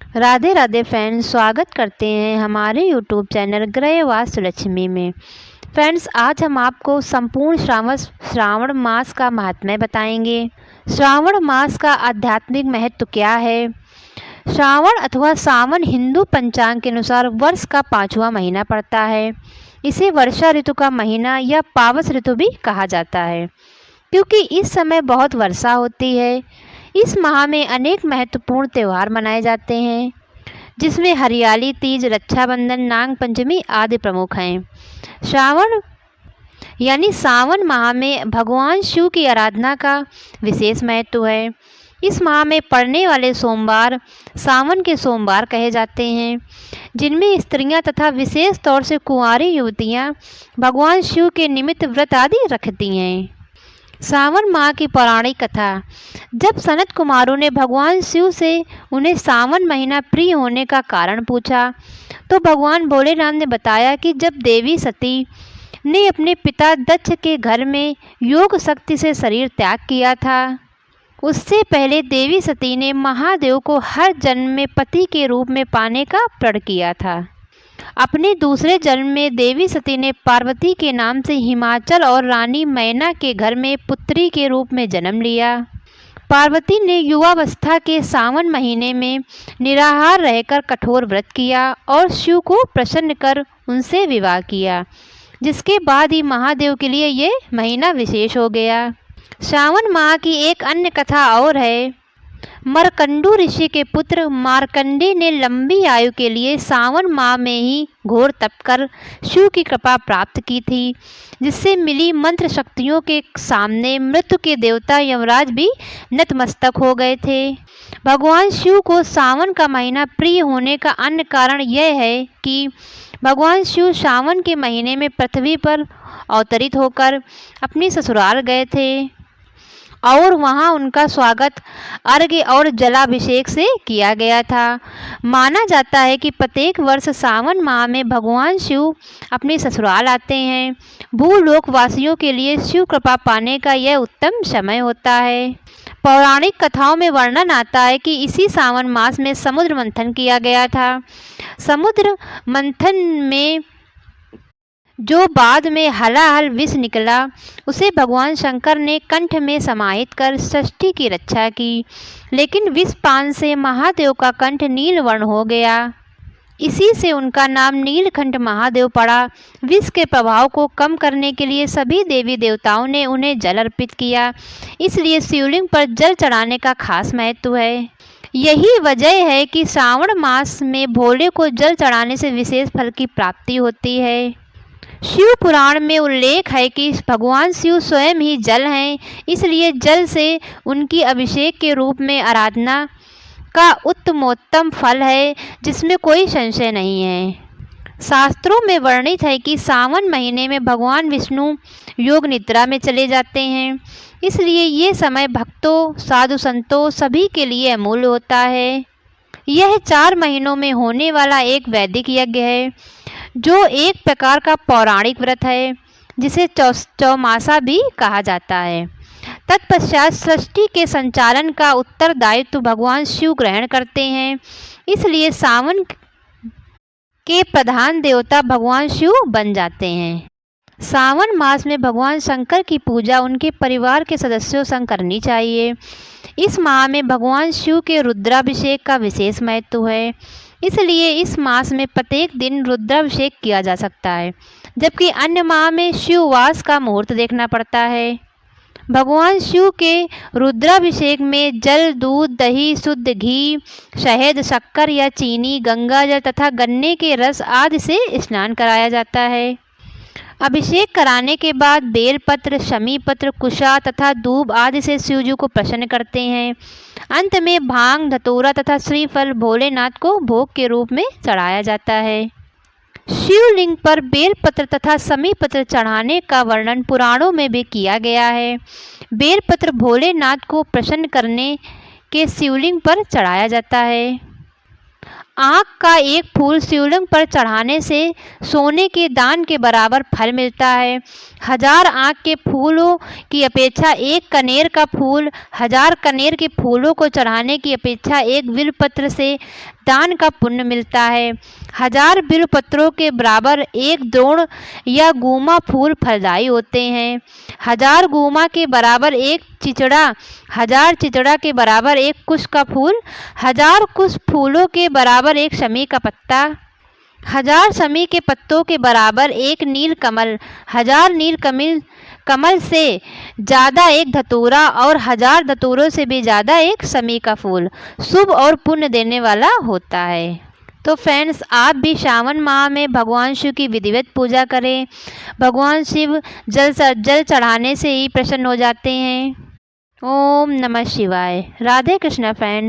Radhe Radhe friends, स्वागत करते हैं हमारे यूट्यूब चैनल गृह वास्तु लक्ष्मी में। फ्रेंड्स, आज हम आपको संपूर्ण श्रावण मास का महात्म्य बताएंगे। श्रावण मास का आध्यात्मिक महत्व क्या है। श्रावण अथवा सावन हिंदू पंचांग के अनुसार वर्ष का 5वां महीना पड़ता है। इसे वर्षा ऋतु का महीना या पावस ऋतु भी कहा जाता है, क्योंकि इस समय बहुत वर्षा होती है। इस माह में अनेक महत्वपूर्ण त्यौहार मनाए जाते हैं, जिसमें हरियाली तीज, रक्षाबंधन, नाग पंचमी आदि प्रमुख हैं। श्रावण यानी सावन माह में भगवान शिव की आराधना का विशेष महत्व है। इस माह में पड़ने वाले सोमवार सावन के सोमवार कहे जाते हैं, जिनमें स्त्रियां तथा विशेष तौर से कुंवारी युवतियां भगवान शिव के निमित्त व्रत आदि रखती हैं। सावन माह की पौराणिक कथा। जब सनत कुमारों ने भगवान शिव से उन्हें सावन महीना प्रिय होने का कारण पूछा, तो भगवान भोलेनाथ ने बताया कि जब देवी सती ने अपने पिता दक्ष के घर में योग शक्ति से शरीर त्याग किया था, उससे पहले देवी सती ने महादेव को हर जन्म में पति के रूप में पाने का प्रण किया था। अपने दूसरे जन्म में देवी सती ने पार्वती के नाम से हिमाचल और रानी मैना के घर में पुत्री के रूप में जन्म लिया। पार्वती ने युवावस्था के सावन महीने में निराहार रहकर कठोर व्रत किया और शिव को प्रसन्न कर उनसे विवाह किया, जिसके बाद ही महादेव के लिए ये महीना विशेष हो गया। सावन माह की एक अन्य कथा और है। मरकंडू ऋषि के पुत्र मार्कंडे ने लंबी आयु के लिए सावन माह में ही घोर तप कर शिव की कृपा प्राप्त की थी, जिससे मिली मंत्र शक्तियों के सामने मृत्यु के देवता यमराज भी नतमस्तक हो गए थे। भगवान शिव को सावन का महीना प्रिय होने का अन्य कारण यह है कि भगवान शिव सावन के महीने में पृथ्वी पर अवतरित होकर अपनी ससुराल गए थे और वहां उनका स्वागत अर्घ्य और जलाभिषेक से किया गया था। माना जाता है कि प्रत्येक वर्ष सावन माह में भगवान शिव अपने ससुराल आते हैं। भूलोक वासियों के लिए शिव कृपा पाने का यह उत्तम समय होता है। पौराणिक कथाओं में वर्णन आता है कि इसी सावन मास में समुद्र मंथन किया गया था। समुद्र मंथन में जो बाद में हलाहल विष निकला, उसे भगवान शंकर ने कंठ में समाहित कर सृष्टि की रक्षा की, लेकिन विष पान से महादेव का कंठ नील वर्ण हो गया। इसी से उनका नाम नीलकंठ महादेव पड़ा। विष के प्रभाव को कम करने के लिए सभी देवी देवताओं ने उन्हें जल अर्पित किया, इसलिए शिवलिंग पर जल चढ़ाने का खास महत्व है। यही वजह है कि श्रावण मास में भोले को जल चढ़ाने से विशेष फल की प्राप्ति होती है। शिव पुराण में उल्लेख है कि भगवान शिव स्वयं ही जल हैं, इसलिए जल से उनकी अभिषेक के रूप में आराधना का उत्तमोत्तम फल है, जिसमें कोई संशय नहीं है। शास्त्रों में वर्णित है कि सावन महीने में भगवान विष्णु योग निद्रा में चले जाते हैं, इसलिए ये समय भक्तों, साधु संतों सभी के लिए अमूल्य होता है। यह 4 महीनों में होने वाला एक वैदिक यज्ञ है, जो एक प्रकार का पौराणिक व्रत है, जिसे चौमासा भी कहा जाता है। तत्पश्चात सृष्टि के संचालन का उत्तरदायित्व भगवान शिव ग्रहण करते हैं, इसलिए सावन के प्रधान देवता भगवान शिव बन जाते हैं। सावन मास में भगवान शंकर की पूजा उनके परिवार के सदस्यों संग करनी चाहिए। इस माह में भगवान शिव के रुद्राभिषेक का विशेष महत्व है, इसलिए इस मास में प्रत्येक दिन रुद्राभिषेक किया जा सकता है, जबकि अन्य माह में शिववास का मुहूर्त देखना पड़ता है। भगवान शिव के रुद्राभिषेक में जल, दूध, दही, शुद्ध घी, शहद, शक्कर या चीनी, गंगाजल तथा गन्ने के रस आदि से स्नान कराया जाता है। अभिषेक कराने के बाद बेलपत्र, शमी पत्र, कुशा तथा दूब आदि से शिवजी को प्रसन्न करते हैं। अंत में भांग, धतूरा तथा श्रीफल भोलेनाथ को भोग के रूप में चढ़ाया जाता है। शिवलिंग पर बेलपत्र तथा शमी पत्र चढ़ाने का वर्णन पुराणों में भी किया गया है। बेलपत्र भोलेनाथ को प्रसन्न करने के शिवलिंग पर चढ़ाया जाता है। आँख का एक फूल शिवलिंग पर चढ़ाने से सोने के दान के बराबर फल मिलता है। 1000 आँख के फूलों की अपेक्षा एक कनेर का फूल 1000 कनेर के फूलों को चढ़ाने की अपेक्षा एक बिल्वपत्र से दान का पुण्य मिलता है। 1000 बिल्वपत्रों के बराबर एक द्रोण या गुमा फूल फलदायी होते हैं। 1000 गुमा के बराबर एक चिचड़ा, 1000 चिचड़ा के बराबर एक कुश का फूल, 1000 कुश फूलों के बराबर एक शमी का पत्ता, 1000 शमी के पत्तों के बराबर एक नील कमल, 1000 नील कमल से ज़्यादा एक धतूरा और 1000 धतूरों से भी ज़्यादा एक शमी का फूल शुभ और पुण्य देने वाला होता है। तो फ्रेंड्स, आप भी श्रावण माह में भगवान शिव की विधिवत पूजा करें। भगवान शिव जल चढ़ाने से ही प्रसन्न हो जाते हैं। ओम नमः शिवाय। राधे कृष्णा फ्रेंड्स।